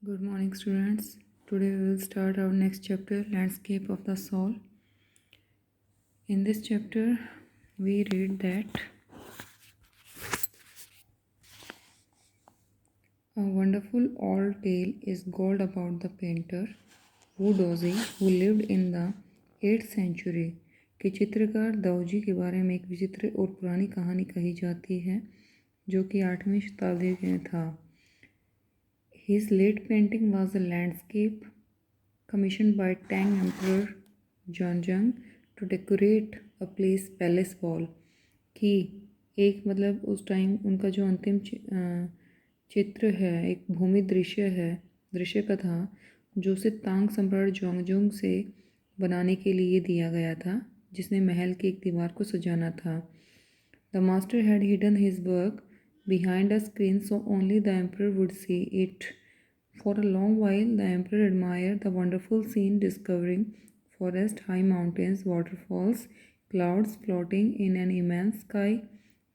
Good morning, students. Today we will start our next chapter, Landscape of the Soul. In this chapter, we read that a wonderful old tale is told about the painter Wu Dozi who lived in the 8th century. कि चित्रकार दाऊजी के बारे में एक विचित्र और पुरानी कहानी कही जाती है जो कि 8वीं शताब्दी में था. His late painting was a landscape commissioned by Tang Emperor Zhongzheng to decorate a palace wall. कि एक मतलब उस टाइम उनका जो अंतिम चित्र है, एक भूमि दृश्य का था जो उसे तांग सम्राट जोंगजोंग से बनाने के लिए दिया गया था, जिसने महल की एक दीवार को सजाना था. The master had hidden his work behind a screen so only the emperor would see it. For a long while, the emperor admired the wonderful scene, discovering forest, high mountains, waterfalls, clouds floating in an immense sky,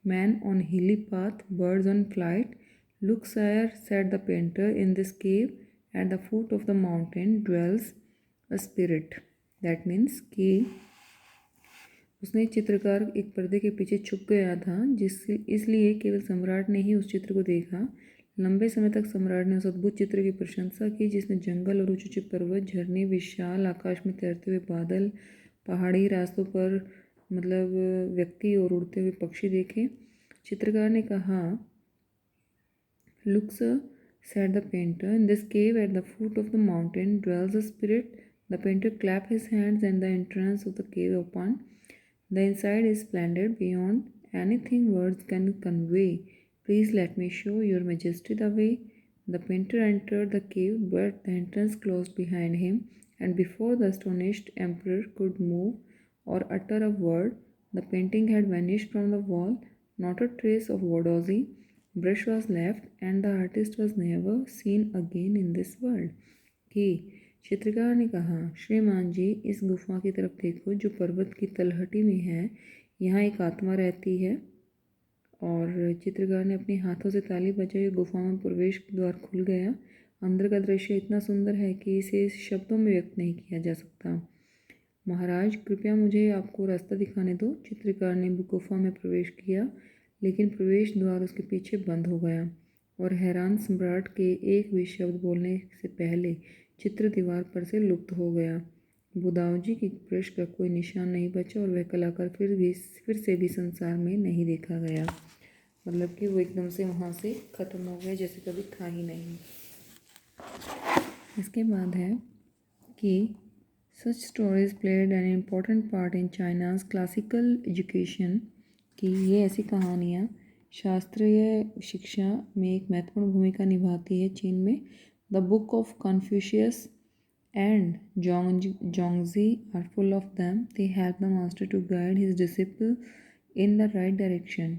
men on hilly path, birds on flight. Look, sire, said the painter, in this cave at the foot of the mountain dwells a spirit. That means कि उसने चित्रकार एक पर्दे के पीछे छुप गया था, इसलिए केवल सम्राट ने ही उस चित्र को देखा. लंबे समय तक सम्राट ने उस अद्भुत चित्र की प्रशंसा की जिसमें जंगल और ऊंचे पर्वत, झरने, विशाल आकाश में तैरते हुए बादल, पहाड़ी रास्तों पर मतलब व्यक्ति और उड़ते हुए पक्षी देखे. चित्रकार ने कहा, look sir, said the painter, in this cave at the foot of the mountain dwells a spirit. The painter clapped his hands and the entrance of the cave opened. The inside is splendid beyond anything words can convey. Please let me show your majesty the way. The painter entered the cave, but the entrance closed behind him, and before the astonished emperor could move or utter a word, the painting had vanished from the wall. Not a trace of Vodozzi brush was left, and the artist was never seen again in this world. कि चित्रकार ने कहा, श्रीमान जी, इस गुफा की तरफ देखो जो पर्वत की तलहटी में है. यहाँ एक आत्मा रहती है. और चित्रकार ने अपने हाथों से ताली बजाई और गुफा में प्रवेश द्वार खुल गया. अंदर का दृश्य इतना सुंदर है कि इसे शब्दों में व्यक्त नहीं किया जा सकता. महाराज, कृपया मुझे आपको रास्ता दिखाने दो. चित्रकार ने गुफा में प्रवेश किया, लेकिन प्रवेश द्वार उसके पीछे बंद हो गया और हैरान सम्राट के एक भी शब्द बोलने से पहले चित्र दीवार पर से लुप्त हो गया. बुदाऊजी की ब्रश का कोई निशान नहीं बचा और वह कलाकार फिर से भी संसार में नहीं देखा गया. मतलब कि वो एकदम से वहाँ से ख़त्म हो गया, जैसे कभी था ही नहीं. इसके बाद है कि such stories played an important part in China's classical education. कि ये ऐसी कहानियाँ शास्त्रीय शिक्षा में एक महत्वपूर्ण भूमिका निभाती है चीन में. The book of Confucius and Zhongzi are full of them. They help the master to guide his disciple in the right direction.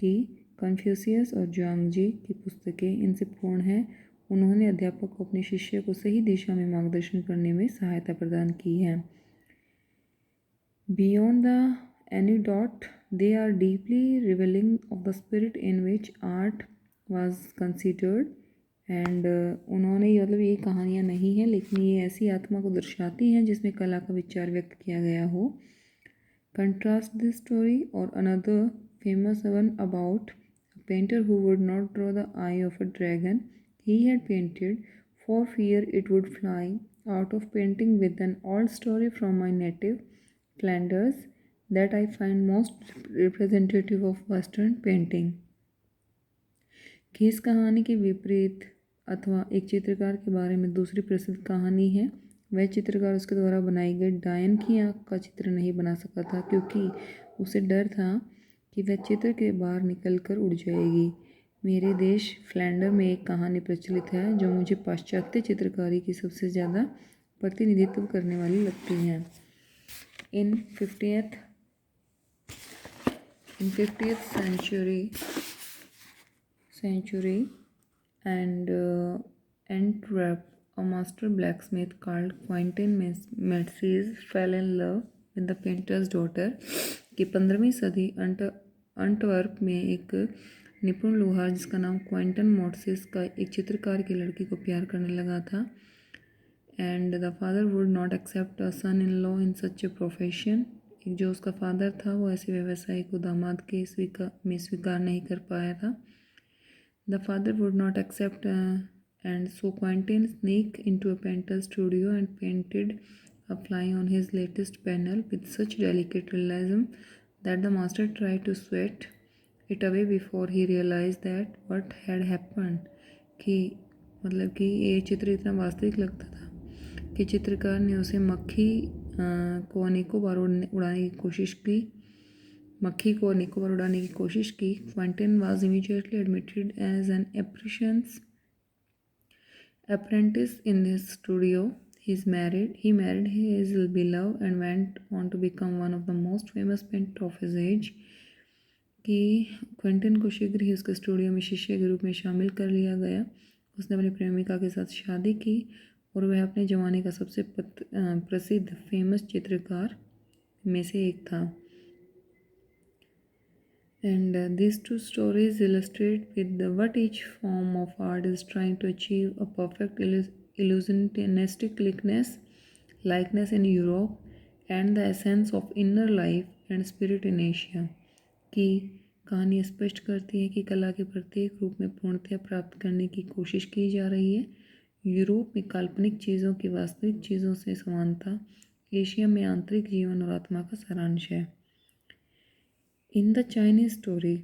कि कन्फ्यूशियस और जोंगजी की पुस्तकें इनसे पूर्ण हैं. उन्होंने अध्यापक को अपने शिष्य को सही दिशा में मार्गदर्शन करने में सहायता प्रदान की है. Beyond the anecdote, they are deeply revealing of the spirit in which art was considered. And उन्होंने मतलब ये कहानियाँ नहीं हैं, लेकिन ये ऐसी आत्मा को दर्शाती हैं जिसमें कला का विचार व्यक्त किया गया हो. कंट्रास्ट दिस स्टोरी और another famous one about a painter who would not draw the I of a dragon he had painted for fear it would fly out of painting with an old story from my native Flanders that I find most representative of western painting. कि इस कहानी के विपरीत अथवा एक चित्रकार के बारे में दूसरी प्रसिद्ध कहानी है. वह चित्रकार उसके द्वारा बनाई गई डायन की आँख का चित्र नहीं बना सका था, क्योंकि उसे डर था कि वह चित्र के बाहर निकलकर उड़ जाएगी. मेरे देश फ्लैंडर में एक कहानी प्रचलित है जो मुझे पाश्चात्य चित्रकारी की सबसे ज़्यादा प्रतिनिधित्व करने वाली लगती है. इन 50th century and Antwerp, a master blacksmith called Quentin Matsys fell in love with the painter's daughter. कि 15वीं सदी अंटवर्प में एक निपुण लोहार जिसका नाम क्विंटन मोर्सिस का एक चित्रकार की लड़की को प्यार करने लगा था। And the father would not accept a son in law in such a profession. जो उसका फादर था वो ऐसे व्यवसाय को दामाद के स्वीकार नहीं कर पाया था। The father would not accept and so Quentin sneak into a painter studio and painted a fly on his latest panel with such delicate realism that the master tried to sweat it away before he realized that what had happened। कि मतलब कि ये चित्र इतना वास्तविक लगता था कि चित्रकार ने उसे को अनेकों बार उड़ाने की कोशिश की। मक्खी को अनेकों बार उड़ाने की कोशिश की। Quinton was immediately admitted as an apprentice in his studio। He married his beloved and went on to become one of the most famous painter of his age। कि क्विंटन को शीघ्र ही उसके स्टूडियो में शिष्य के रूप में शामिल कर लिया गया। उसने अपनी प्रेमिका के साथ शादी की और वह अपने ज़माने का सबसे प्रसिद्ध फेमस चित्रकार में से एक था। And these two stories illustrate with what each form of art is trying to achieve: a perfect illusionistic likeness in Europe, and the essence of inner life and spirit in Asia। की कहानी स्पष्ट करती है कि कला के प्रत्येक रूप में पूर्णतया प्राप्त करने की कोशिश की जा रही है। यूरोप में काल्पनिक चीज़ों की वास्तविक चीज़ों से समानता, एशिया में आंतरिक जीवन और आत्मा का सारांश है। In the Chinese story,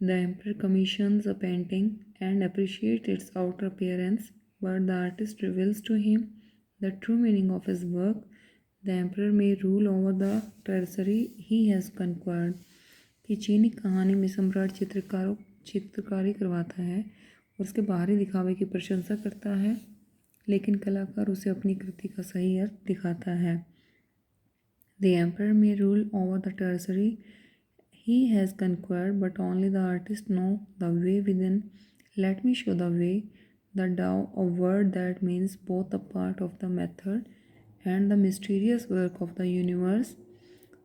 the emperor commissions a painting and appreciates its outer appearance, but the artist reveals to him the true meaning of his work। The emperor may rule over the territory he has conquered। कि चीनी कहानी में सम्राट चित्रकारी करवाता है और उसके बाहरी दिखावे की प्रशंसा करता है, लेकिन कलाकार उसे अपनी कृति का सही अर्थ दिखाता है। The emperor may rule over the territory he has conquered, but only the artist know the way within। Let me show the way। The Tao, a word that means both a part of the method and the mysterious work of the universe।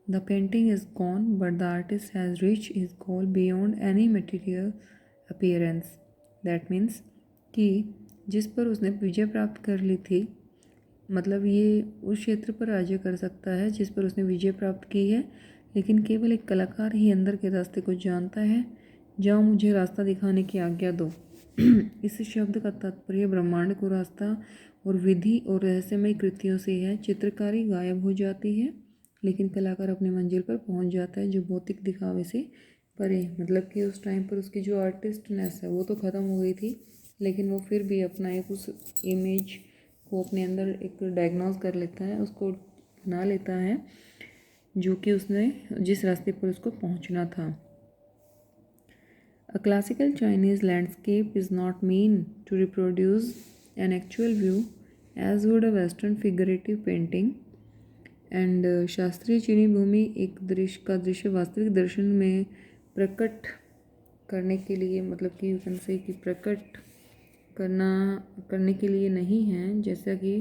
The painting is gone, but the artist has reached his goal beyond any material appearance। That means कि जिस पर उसने विजय प्राप्त कर ली थी, मतलब ये उस क्षेत्र पर राज्य कर सकता है जिस पर उसने विजय प्राप्त की है, लेकिन केवल एक कलाकार ही अंदर के रास्ते को जानता है। जाओ मुझे रास्ता दिखाने की आज्ञा दो। इस शब्द का तात्पर्य ब्रह्मांड को रास्ता और विधि और रहस्यमय कृतियों से है। चित्रकारी गायब हो जाती है, लेकिन कलाकार अपनी मंजिल पर पहुंच जाता है जो भौतिक दिखावे से परे। मतलब कि उस टाइम पर उसकी जो आर्टिस्टनेस है वो तो ख़त्म हो गई थी, लेकिन वो फिर भी अपना एक उस इमेज को अपने अंदर एक डायग्नोज कर लेता है, उसको बना लेता है जो कि उसने जिस रास्ते पर उसको पहुंचना था। A classical Chinese landscape is not meant to reproduce an actual view as would a Western figurative painting। And शास्त्रीय चीनी भूमि एक दृश्य वास्तविक दर्शन में प्रकट करने के लिए, मतलब कि यू कैन से कि प्रकट करने के लिए नहीं है, जैसा कि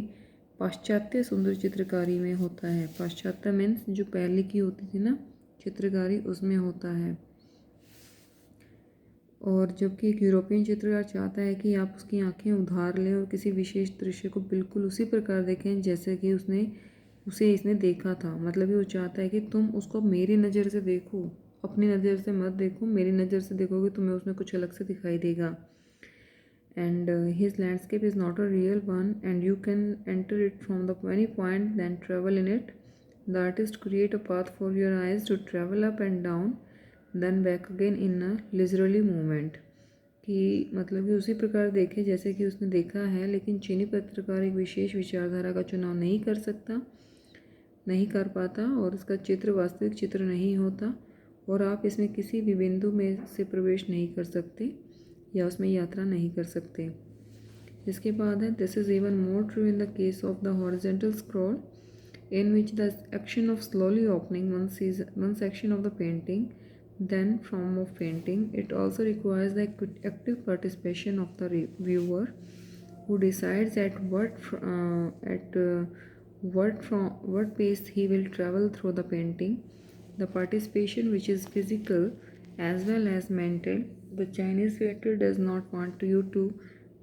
पाश्चात्य सुंदर चित्रकारी में होता है। पाश्चात्य मीन्स जो पहले की होती थी ना चित्रकारी, उसमें होता है। और जबकि एक यूरोपियन चित्रकार चाहता है कि आप उसकी आंखें उधार लें और किसी विशेष दृश्य को बिल्कुल उसी प्रकार देखें जैसे कि इसने देखा था। मतलब वो चाहता है कि तुम उसको मेरी नज़र से देखो, अपनी नज़र से मत देखो, मेरी नज़र से देखोगे तुम्हें उसमें कुछ अलग से दिखाई देगा। And his landscape is not a real one and you can enter it from the any point then travel in it. The artist create a path for your eyes to travel up and down then back again in a leisurely movement. कि मतलब कि उसी प्रकार देखे जैसे कि उसने देखा है, लेकिन चीनी पत्रकार एक विशेष विचारधारा का चुनाव नहीं कर पाता और इसका चित्र वास्तविक चित्र नहीं होता और आप इसमें किसी भी बिंदु में से प्रवेश नहीं कर सकते या उसमें यात्रा नहीं कर सकते। इसके बाद है this is even more true in the case of the horizontal scroll in which the action of slowly opening one section of the painting then form of painting, it also requires the active participation of the viewer who decides at what pace he will travel through the painting। The participation which is physical as well as mental. The Chinese painter does not want you to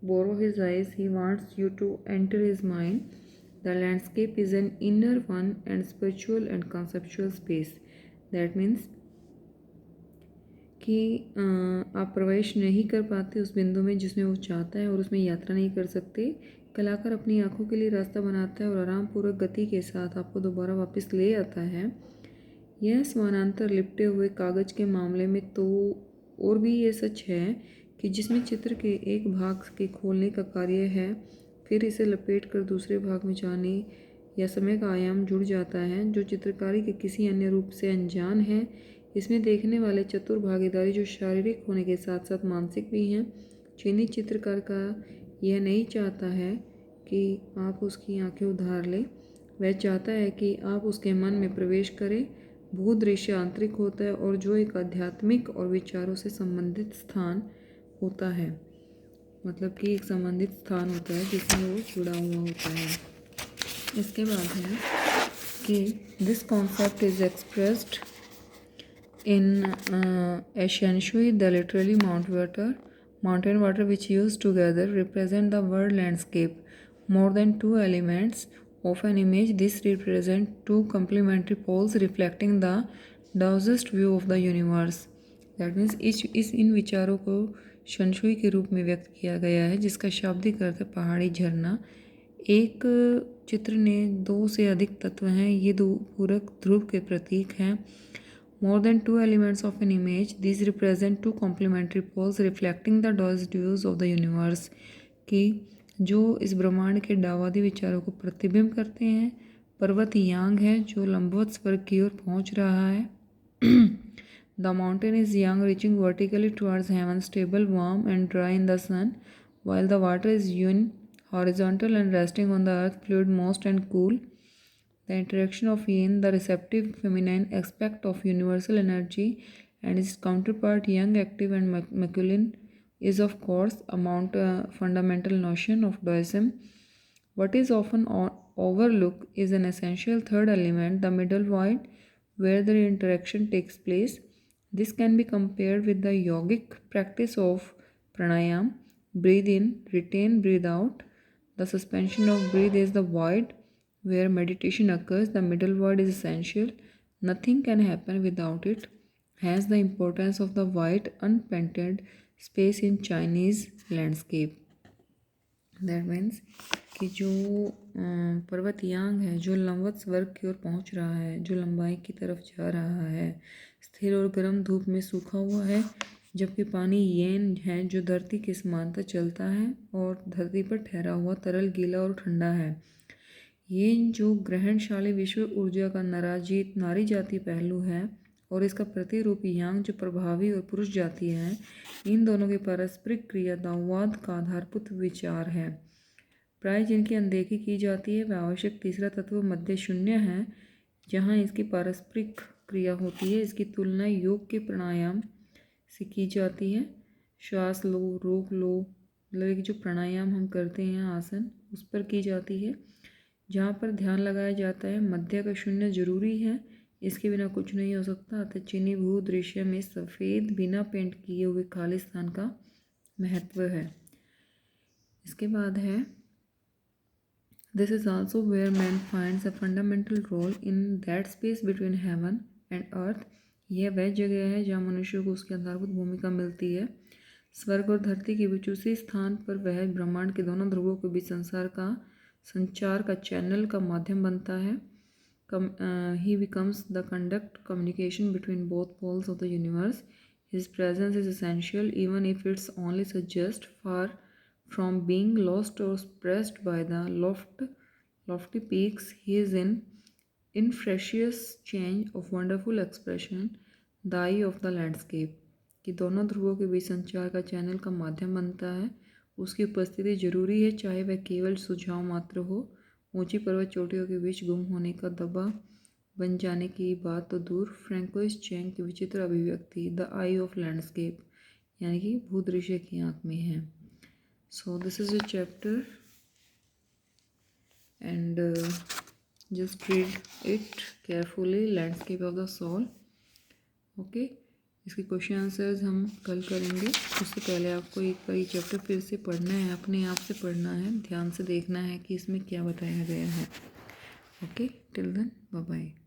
borrow his eyes, he wants you to enter his mind. The landscape is an inner one and spiritual and conceptual space. That means कि आप प्रवेश नहीं कर पाते उस बिंदु में जिसमें वो चाहता है और उसमें यात्रा नहीं कर सकते। कलाकार अपनी आंखों के लिए रास्ता बनाता है और आरामपूर्वक गति के साथ आपको दोबारा वापस ले आता है। यह समानांतर लिपटे हुए कागज़ के मामले में तो और भी ये सच है कि जिसमें चित्र के एक भाग के खोलने का कार्य है, फिर इसे लपेट कर दूसरे भाग में जाने या समय का आयाम जुड़ जाता है जो चित्रकारी के किसी अन्य रूप से अनजान है। इसमें देखने वाले चतुर भागीदारी जो शारीरिक होने के साथ साथ मानसिक भी हैं। चीनी चित्रकार का यह नहीं चाहता है कि आप उसकी आंखें उधार लें, वह चाहता है कि आप उसके मन में प्रवेश करें। भूदृश्य आंतरिक होता है और जो एक आध्यात्मिक और विचारों से संबंधित स्थान होता है, मतलब कि एक संबंधित स्थान होता है जिसमें वो जुड़ा हुआ होता है। इसके बाद है कि this concept is expressed in Shui, the literally mountain water which used together represent the world landscape. More than two elements of an image, this represent two complementary poles reflecting the Daoist view of the universe. That means इन विचारों को शनशुई के रूप में व्यक्त किया गया है जिसका शाब्दिक अर्थ है पहाड़ी झरना। एक चित्र ने दो से अधिक तत्व हैं, ये दो पूरक ध्रुव के प्रतीक हैं। More than two elements of an image, these represent two complementary poles reflecting the Daoist views of the universe. कि जो इस ब्रह्मांड के डावादी विचारों को प्रतिबिंब करते हैं। पर्वत यांग है जो लंबवत स्वर्ग की ओर पहुंच रहा है। The mountain is young, reaching vertically towards heaven, stable, warm and dry in the sun, while the water is yin, horizontal and resting on the earth, fluid, moist and cool. The interaction of yin, the receptive feminine aspect of universal energy, and its counterpart yang, active and masculine, is of course a fundamental notion of Daoism. What is often overlooked is an essential third element, the middle void, where the interaction takes place. This can be compared with the yogic practice of pranayam, breathe in, retain, breathe out. The suspension of breath is the void where meditation occurs. The middle void is essential. Nothing can happen without it. Hence the importance of the white unpainted space in Chinese landscape. That means कि जो पर्वत यांग है जो लंबवत स्वर्ग की ओर पहुंच रहा है, जो लंबाई की तरफ जा रहा है, स्थिर और गर्म धूप में सूखा हुआ है, जबकि पानी येन है जो धरती के समांतर चलता है और धरती पर ठहरा हुआ तरल गीला और ठंडा है। ये जो ग्रहणशाली विश्व ऊर्जा का नारी जाति पहलू है और इसका प्रतिरूपी यांग जो प्रभावी और पुरुष जाति है, इन दोनों की पारस्परिक क्रिया दाओवाद का आधारभूत विचार है। प्राय जिनकी अनदेखी की जाती है वह आवश्यक तीसरा तत्व मध्य शून्य है जहाँ इसकी पारस्परिक क्रिया होती है। इसकी तुलना योग के प्राणायाम से की जाती है। श्वास लो, रोक लो, मतलब जो प्राणायाम हम करते हैं आसन, उस पर की जाती है जहाँ पर ध्यान लगाया जाता है। मध्य का शून्य जरूरी है, इसके बिना कुछ नहीं हो सकता। अतः चीनी भूदृश्य में सफ़ेद बिना पेंट किए हुए खाली स्थान का महत्व है। इसके बाद है this is also where man finds a fundamental role in that space between heaven and earth. यह वह जगह है जहाँ मनुष्य को उसकी आधारभूत भूमिका मिलती है। स्वर्ग और धरती के बीच उसी स्थान पर वह ब्रह्मांड के दोनों ध्रुवों के बीच संचार का चैनल का माध्यम बनता है। He becomes the conduct communication between both poles of the universe. His presence is essential even if it's only suggest far from being lost or suppressed by the lofty peaks. He is in infectious change of wonderful expression, the eye of the landscape. कि दोनों ध्रुवों के बीच संचार का channel का माध्यम बनता है। उसकी उपस्थिति जरूरी है चाहे वह केवल सुझाव मात्र हो। ऊंची पर्वत चोटियों के बीच गुम होने का दबा बन जाने की बात तो दूर, फ्रैंकोइस चैंग की विचित्र अभिव्यक्ति द आई ऑफ लैंडस्केप यानी कि भूदृश्य की आँख में है। So this is a chapter and just read it carefully, landscape of the soul. Okay, इसके क्वेश्चन आंसर्स हम कल करेंगे। उससे पहले आपको एक बार ये चैप्टर फिर से पढ़ना है, अपने आप से पढ़ना है, ध्यान से देखना है कि इसमें क्या बताया गया है। Okay, till then bye bye.